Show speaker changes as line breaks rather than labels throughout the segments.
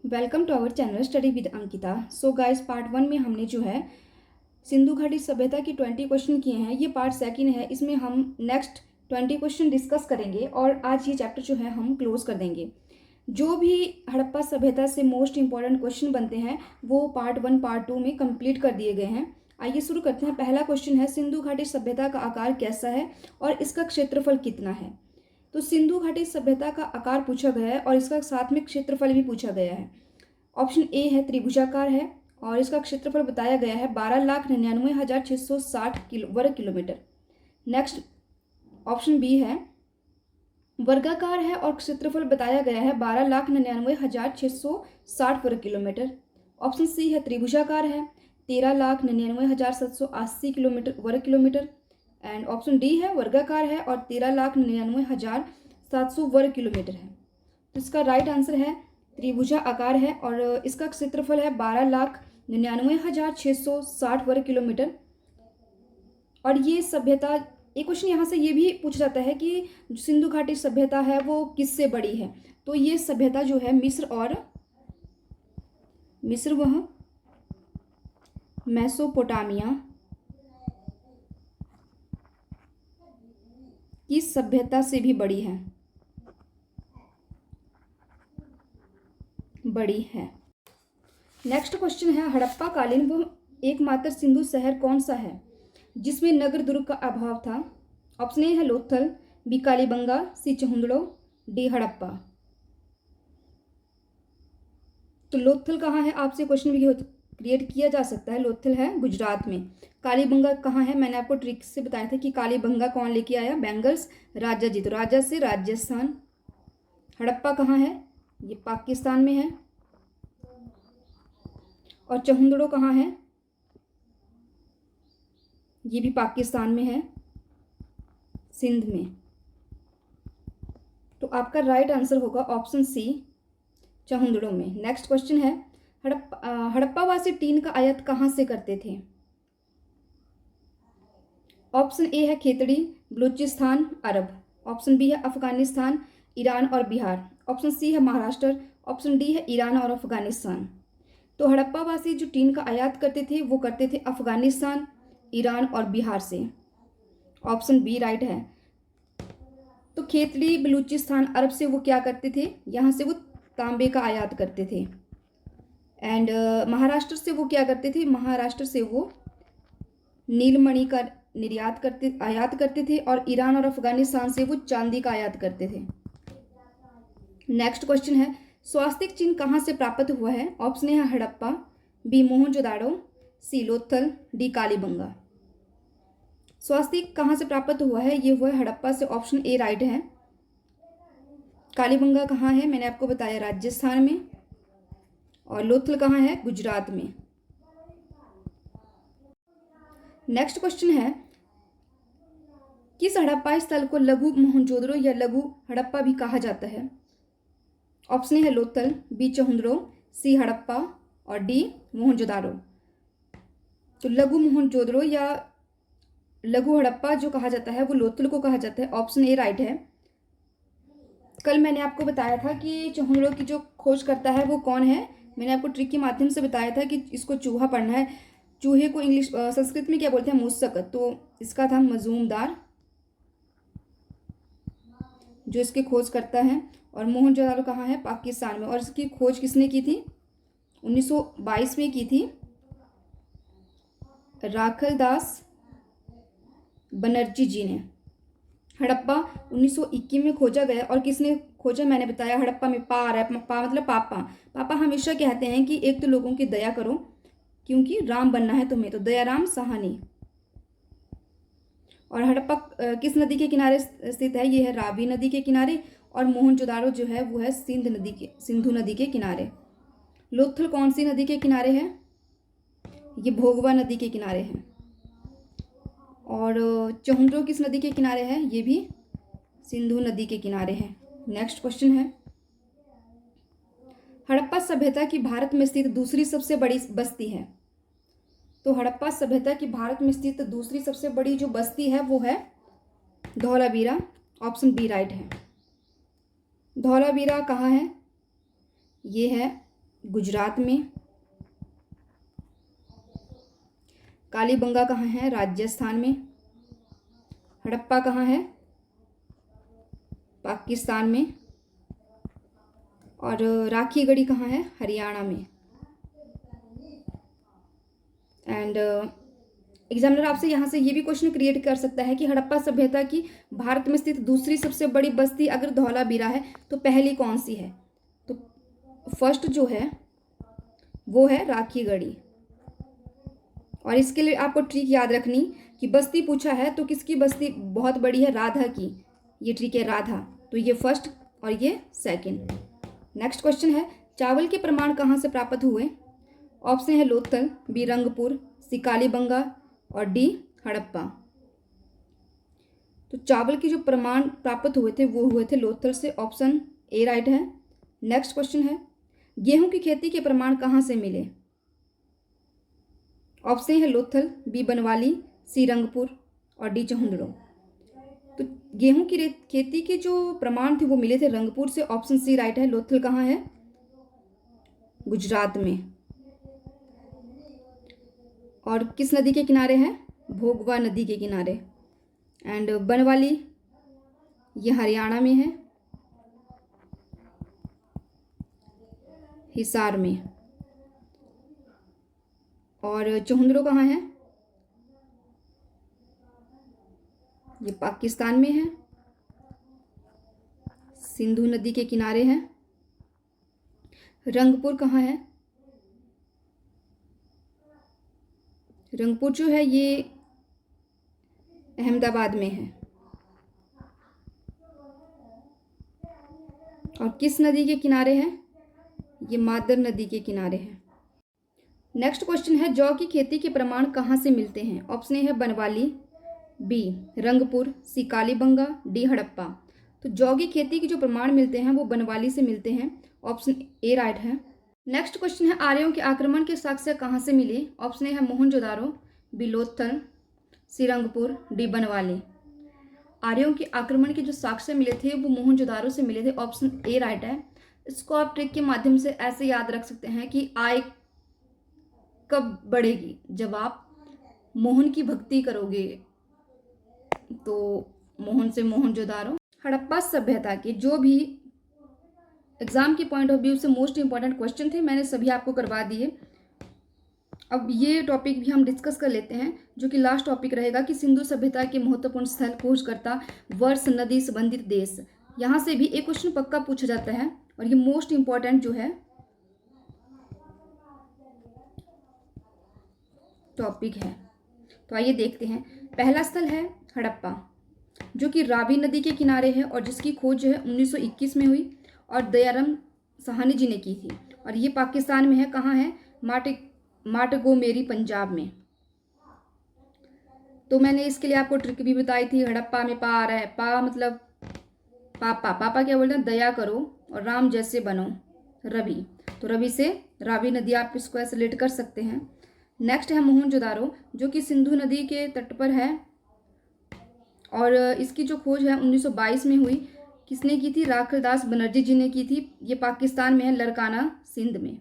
Welcome to our channel study with Ankita. So guys, part 1 में हमने जो है सिंधु घाटी सभ्यता की 20 क्वेश्चन किए हैं। ये पार्ट 2 है, इसमें हम नेक्स्ट 20 क्वेश्चन डिस्कस करेंगे और आज ये चैप्टर जो है हम क्लोज कर देंगे। जो भी हड़प्पा सभ्यता से मोस्ट इंपॉर्टेंट क्वेश्चन बनते हैं वो पार्ट 1 पार्ट 2 में कंप्लीट कर दिए गए हैं। आइए शुरू करते हैं। पहला क्वेश्चन है, सिंधु घाटी सभ्यता का आकार कैसा है और इसका क्षेत्रफल कितना है। तो सिंधु घाटी सभ्यता का आकार पूछा गया है और इसका साथ में क्षेत्रफल भी पूछा गया है। ऑप्शन ए है त्रिभुजाकार है और इसका क्षेत्रफल बताया गया है 12,99,660 वर्ग किलोमीटर। नेक्स्ट ऑप्शन बी है वर्गाकार है और क्षेत्रफल बताया गया है 12,99,660 वर्ग किलोमीटर। ऑप्शन सी है त्रिभुजाकार है 13,99,780 किलोमीटर वर्ग किलोमीटर। एंड ऑप्शन डी है वर्गाकार है और 13,99,700 वर्ग किलोमीटर है। तो इसका राइट आंसर है त्रिभुजा आकार है और इसका क्षेत्रफल है 12,99,660 वर्ग किलोमीटर। और ये सभ्यता, एक क्वेश्चन यहाँ से ये भी पूछा जाता है कि सिंधु घाटी सभ्यता है वो किससे बड़ी है। तो ये सभ्यता जो है मिस्र वह मेसोपोटामिया की सभ्यता से भी बड़ी है। नेक्स्ट क्वेश्चन है, हड़प्पा कालीन वो एकमात्र सिंधु शहर कौन सा है जिसमें नगर दुर्ग का अभाव था। ऑप्शन ए है लोथल, बी कालीबंगा, सी चहुंदड़ो, डी हड़प्पा। तो लोथल कहाँ है, आपसे क्वेश्चन भी क्रिएट किया जा सकता है। लोथल है गुजरात में। कालीबंगा कहाँ है, मैंने आपको ट्रिक से बताया था कि कालीबंगा कौन लेके आया, बेंगल्स, राजा जी, तो राजा से राजस्थान। हड़प्पा कहाँ है, ये पाकिस्तान में है। और चहुंदड़ो कहाँ है, ये भी पाकिस्तान में है, सिंध में। तो आपका राइट आंसर होगा ऑप्शन सी, चहुंदड़ो में। नेक्स्ट क्वेश्चन है, हड़प्पावासी टीन का आयात कहाँ से करते थे। ऑप्शन ए है खेतड़ी, बलूचिस्तान, अरब। ऑप्शन बी है अफगानिस्तान, ईरान और बिहार। ऑप्शन सी है महाराष्ट्र। ऑप्शन डी है ईरान और अफगानिस्तान। तो हड़प्पावासी जो टीन का आयात करते थे वो करते थे अफगानिस्तान, ईरान और बिहार से। ऑप्शन बी राइट है। तो खेतड़ी, बलूचिस्तान, अरब से वो क्या करते थे, यहाँ से वो तांबे का आयात करते थे। एंड महाराष्ट्र से वो क्या करते थे, महाराष्ट्र से वो नीलमणि का आयात करते थे। और ईरान और अफगानिस्तान से वो चांदी का आयात करते थे। नेक्स्ट क्वेश्चन है, स्वास्तिक चिन्ह कहाँ से प्राप्त हुआ है। ऑप्शन ए है हड़प्पा, बी मोहनजोदाड़ो, सी लोथल, डी कालीबंगा। स्वास्तिक कहाँ से प्राप्त हुआ है, ये हुआ है हड़प्पा से। ऑप्शन ए राइट है। कालीबंगा कहाँ है, मैंने आपको बताया राजस्थान में। और लोथल कहाँ है, गुजरात में। नेक्स्ट क्वेश्चन है, किस हड़प्पा स्थल को लघु मोहनजोदड़ो या लघु हड़प्पा भी कहा जाता है। ऑप्शन ए है लोथल, बी चहुंदड़ो, सी हड़प्पा और डी मोहनजोदाड़ो। तो लघु मोहनजोदड़ो या लघु हड़प्पा जो कहा जाता है वो लोथल को कहा जाता है। ऑप्शन ए राइट है। कल मैंने आपको बताया था कि चहुंदड़ो की जो खोज करता है वो कौन है। मैंने आपको ट्रिक के माध्यम से बताया था कि इसको चूहा पढ़ना है। चूहे को इंग्लिश संस्कृत में क्या बोलते हैं, मूसक। तो इसका था मजूमदार जो इसकी खोज करता है। और मोहनजोदाड़ो कहाँ है, पाकिस्तान में। और इसकी खोज किसने की थी, 1922 में की थी, राखलदास बनर्जी जी ने। हड़प्पा 1921 में खोजा गया। और किसने खोजा, मैंने बताया हड़प्पा में पा आ रहा है, पा मतलब पापा। पापा हमेशा कहते हैं कि एक तो लोगों की दया करो क्योंकि राम बनना है तुम्हें, तो दयाराम साहनी। और हड़प्पा किस नदी के किनारे स्थित है, ये है रावी नदी के किनारे। और मोहनजोदाड़ो जो है वो है सिंधु नदी के किनारे। लोथल कौन सी नदी के किनारे है, ये भोगवा नदी के किनारे है। और चहुंदड़ो किस नदी के किनारे है, ये भी सिंधु नदी के किनारे है। नेक्स्ट क्वेश्चन है, हड़प्पा सभ्यता की भारत में स्थित दूसरी सबसे बड़ी बस्ती है। तो हड़प्पा सभ्यता की भारत में स्थित दूसरी सबसे बड़ी जो बस्ती है वो है धौलावीरा। ऑप्शन बी राइट है। धौलावीरा कहाँ है, ये है गुजरात में। कालीबंगा कहाँ है? राजस्थान में। हड़प्पा कहाँ है? पाकिस्तान में। और राखीगढ़ी कहाँ है? हरियाणा में। एंड एग्जामिनर आपसे यहाँ से ये भी क्वेश्चन क्रिएट कर सकता है कि हड़प्पा सभ्यता की भारत में स्थित दूसरी सबसे बड़ी बस्ती अगर धौलावीरा है तो पहली कौन सी है? तो फर्स्ट जो है वो है राखीगढ़ी। और इसके लिए आपको ट्रिक याद रखनी कि बस्ती पूछा है तो किसकी बस्ती बहुत बड़ी है? राधा की। ये ट्रिक है, राधा। तो ये फर्स्ट और ये सेकंड। नेक्स्ट क्वेश्चन है, चावल के प्रमाण कहाँ से प्राप्त हुए? ऑप्शन है लोथल, बी रंगपुर, सी कालीबंगा और डी हड़प्पा। तो चावल के जो प्रमाण प्राप्त हुए थे वो हुए थे लोथल से। ऑप्शन ए राइट है। नेक्स्ट क्वेश्चन है, गेहूं की खेती के प्रमाण कहाँ से मिले? ऑप्शन है लोथल, बी बनवाली, सी रंगपुर और डी चहुंदड़ो। तो गेहूं की खेती के जो प्रमाण थे वो मिले थे रंगपुर से। ऑप्शन सी राइट है। लोथल कहाँ है? गुजरात में। और किस नदी के किनारे है? भोगवा नदी के किनारे। एंड बनवाली ये हरियाणा में है, हिसार में। और चहुंदड़ो कहाँ है? ये पाकिस्तान में है, सिंधु नदी के किनारे है। रंगपुर कहाँ है? रंगपुर जो है ये अहमदाबाद में है। और किस नदी के किनारे है? ये मादर नदी के किनारे है। नेक्स्ट क्वेश्चन है, जौ की खेती के प्रमाण कहाँ से मिलते हैं? ऑप्शन ए है बनवाली, बी रंगपुर, सी कालीबंगा, डी हड़प्पा। तो जौ की खेती के जो प्रमाण मिलते हैं वो बनवाली से मिलते हैं। ऑप्शन ए राइट है। नेक्स्ट क्वेश्चन है, आर्यों के आक्रमण के साक्ष्य कहाँ से मिले? ऑप्शन ए है मोहनजोदारो, बी लोथल, सी रंगपुर, डी बनवाली। आर्यों के आक्रमण के जो साक्ष्य मिले थे वो मोहनजोदारो से मिले थे। ऑप्शन ए राइट है। इसको आप ट्रिक के माध्यम से ऐसे याद रख सकते हैं कि आय कब बढ़ेगी? जब आप मोहन की भक्ति करोगे। तो मोहन से मोहनजोदारो। हड़प्पा सभ्यता के जो भी एग्जाम के पॉइंट ऑफ व्यू से मोस्ट इंपॉर्टेंट क्वेश्चन थे मैंने सभी आपको करवा दिए। अब ये टॉपिक भी हम डिस्कस कर लेते हैं जो कि लास्ट टॉपिक रहेगा कि सिंधु सभ्यता के महत्वपूर्ण स्थल, खोजकर्ता, वर्ष, नदी, संबंधित देश। यहाँ से भी एक क्वेश्चन पक्का पूछा जाता है और ये मोस्ट इंपॉर्टेंट जो है टॉपिक है। तो आइए देखते हैं। पहला स्थल है हड़प्पा जो कि रावी नदी के किनारे है और जिसकी खोज जो है 1921 में हुई और दयाराम साहनी जी ने की थी। और ये पाकिस्तान में है। कहाँ है? माटगोमेरी, पंजाब में। तो मैंने इसके लिए आपको ट्रिक भी बताई थी। हड़प्पा में पा आ रहा है, पा मतलब पापा। पापा क्या बोलते हैं? दया करो और राम जैसे बनो, रवि। तो रवि से रावी नदी आप इसको ऐसे रिलेट कर सकते हैं। नेक्स्ट है मोहनजोदारो जो कि सिंधु नदी के तट पर है और इसकी जो खोज है 1922 में हुई। किसने की थी? राखलदास बनर्जी जी ने की थी। ये पाकिस्तान में है, लरकाना, सिंध में।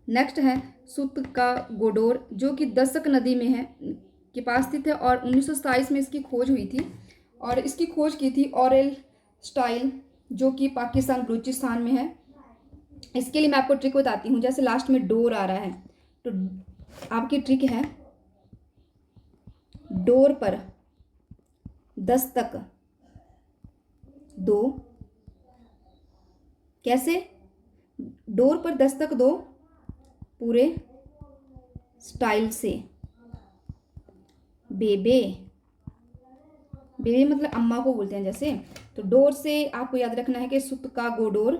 नेक्स्ट है सुत का गोडोर जो कि दसक नदी में है के पास स्थित है और 1927 में इसकी खोज हुई थी। और इसकी खोज की थी ऑरेल स्टाइल जो कि पाकिस्तान बलूचिस्तान में है। इसके लिए मैं आपको ट्रिक बताती हूँ। जैसे लास्ट में डोर आ रहा है तो आपकी ट्रिक है डोर पर दस्तक दो। कैसे? डोर पर दस्तक दो पूरे स्टाइल से। बेबे, बेबे मतलब अम्मा को बोलते हैं जैसे। तो डोर से आपको याद रखना है कि सुत का गोडोर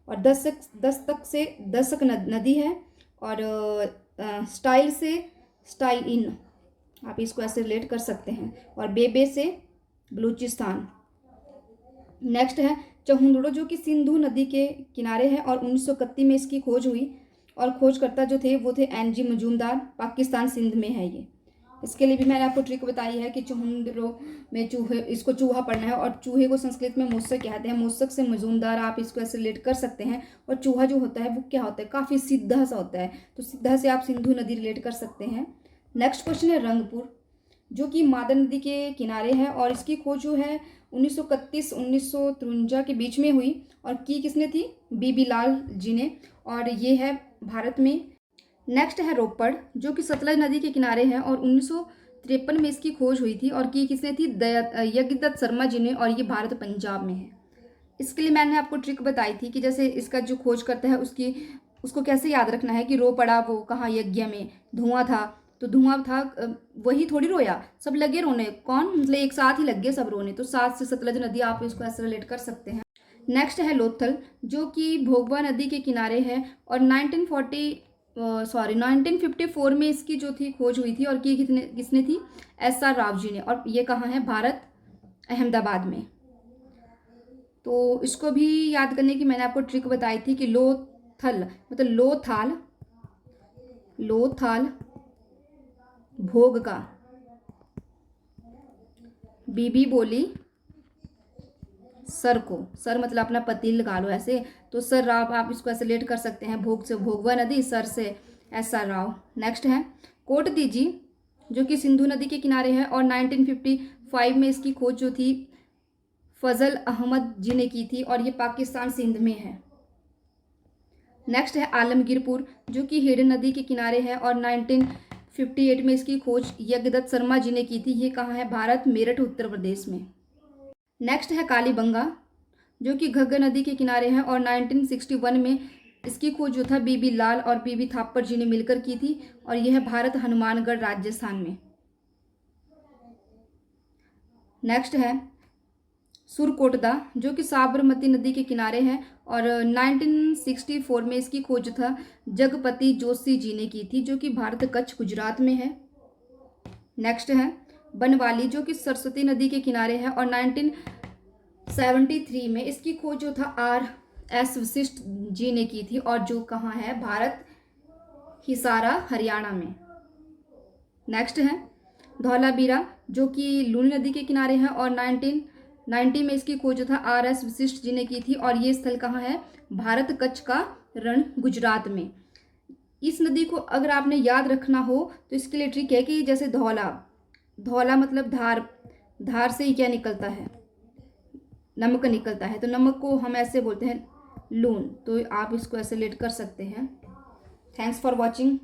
और दस्तक से दस्तक नदी है और स्टाइल से स्टाइल इन, आप इसको ऐसे रिलेट कर सकते हैं। और बेबे से बलूचिस्तान। नेक्स्ट है चहुंदड़ो जो कि सिंधु नदी के किनारे है और 1931 में इसकी खोज हुई और खोजकर्ता जो थे वो थे एन जी मजूमदार, पाकिस्तान सिंध में है ये। इसके लिए भी मैंने आपको ट्रिक बताई है कि चुहंदरों में चूहे, इसको चूहा पढ़ना है। और चूहे को संस्कृत में मूषक कहते हैं। मूषक से मजूमदार आप इसको ऐसे रिलेट कर सकते हैं। और चूहा जो होता है वो क्या होता है, काफ़ी सीधा सा होता है, तो सीधा से आप सिंधु नदी रिलेट कर सकते हैं। नेक्स्ट क्वेश्चन है रंगपुर, जो कि मादर नदी के किनारे है और इसकी खोज जो है 1931-1953 के बीच में हुई। और की किसने थी, बीबी लाल जी ने, और ये है भारत में। नेक्स्ट है रोपड़, जो कि सतलज नदी के किनारे है और 1953 में इसकी खोज हुई थी। और की किसने थी, यज्ञदत्त शर्मा जी ने, और ये भारत पंजाब में है। इसके लिए मैंने आपको ट्रिक बताई थी कि जैसे इसका जो खोज करता है उसको कैसे याद रखना है कि रो पड़ा वो कहाँ, यज्ञ में धुआं था, तो धुआं था, वही थोड़ी रोया, सब लगे रोने, कौन, मतलब एक साथ ही लग गए सब रोने, तो साथ से सतलज नदी आप इसको ऐसे रिलेट कर सकते हैं। नेक्स्ट है लोथल, जो कि भोगवा नदी के किनारे है और 1954 में इसकी जो थी खोज हुई थी। और की किसने थी, SR राव जी ने, और ये कहाँ है, भारत, अहमदाबाद में। तो इसको भी याद करने की मैंने आपको ट्रिक बताई थी कि लोथल मतलब लोथाल भोग का, बीबी बोली सर को, सर मतलब अपना पति लगा लो ऐसे, तो सर राव आप इसको ऐसे लेट कर सकते हैं, भोग से भोगवा नदी, सर से SR राव। नेक्स्ट है कोट दीजी, जो कि सिंधु नदी के किनारे है और 1955 में इसकी खोज जो थी फजल अहमद जी ने की थी और ये पाकिस्तान सिंध में है। नेक्स्ट है आलमगीरपुर, जो कि हिडन नदी के किनारे है और 1958 में इसकी खोज यज्ञदत्त शर्मा जी ने की थी। ये कहाँ है, भारत, मेरठ, उत्तर प्रदेश में। नेक्स्ट है कालीबंगा, जो कि घग्गर नदी के किनारे है और 1961 में इसकी खोज जो था बीबी लाल और बीबी थाप्पड़ जी ने मिलकर की थी और यह है भारत, हनुमानगढ़, राजस्थान में। नेक्स्ट है सुरकोटदा, जो कि साबरमती नदी के किनारे है और 1964 में इसकी खोज था जगपति जोशी जी ने की थी, जो कि भारत, कच्छ, गुजरात में है। नेक्स्ट है बनवाली, जो कि सरस्वती नदी के किनारे है और 1973 में इसकी खोज जो था RS वशिष्ठ जी ने की थी और जो कहाँ है, भारत, हिसारा, हरियाणा में। नेक्स्ट है धौलावीरा, जो कि लूनी नदी के किनारे है और 1990 में इसकी खोज था RS वशिष्ठ जी ने की थी और ये स्थल कहाँ है, भारत, कच्छ का रण, गुजरात में। इस नदी को अगर आपने याद रखना हो तो इसके लिए ट्रिक है कि जैसे धौला मतलब धार से ही क्या निकलता है, नमक निकलता है, तो नमक को हम ऐसे बोलते हैं लून, तो आप इसको ऐसे लेट कर सकते हैं। Thanks for watching.